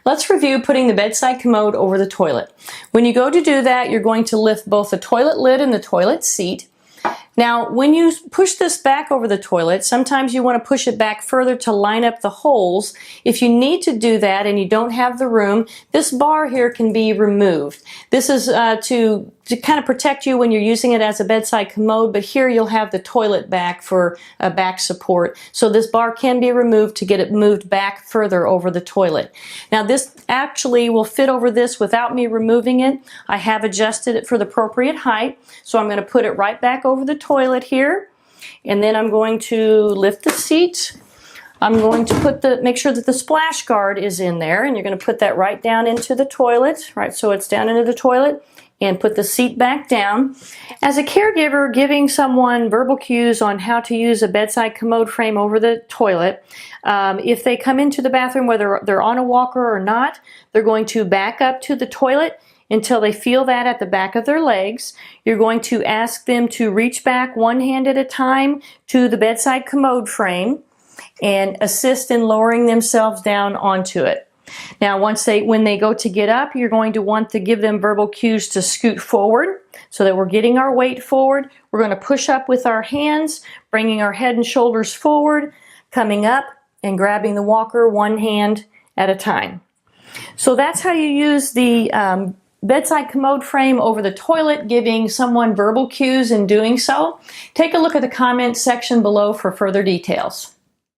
Let's review putting the bedside commode over the toilet. When you go to do that, you're going to lift both the toilet lid and the toilet seat. Now, when you push this back over the toilet, sometimes you want to push it back further to line up the holes. If you need to do that and you don't have the room, this bar here can be removed. This is to kind of protect you when you're using it as a bedside commode, but here you'll have the toilet back for back support. So this bar can be removed to get it moved back further over the toilet. Now, this actually will fit over this without me removing it. I have adjusted it for the appropriate height, so I'm going to put it right back over the toilet here, and then I'm going to lift the seat. I'm going to make sure that the splash guard is in there, and you're going to put that right down into the toilet, right, so it's down into the toilet, and put the seat back down. As a caregiver, giving someone verbal cues on how to use a bedside commode frame over the toilet, if they come into the bathroom, whether they're on a walker or not, they're going to back up to the toilet until they feel that at the back of their legs. You're going to ask them to reach back one hand at a time to the bedside commode frame and assist in lowering themselves down onto it. Now, when they go to get up, you're going to want to give them verbal cues to scoot forward so that we're getting our weight forward. We're going to push up with our hands, bringing our head and shoulders forward, coming up and grabbing the walker one hand at a time. So that's how you use the bedside commode frame over the toilet, giving someone verbal cues in doing so. Take a look at the comment section below for further details.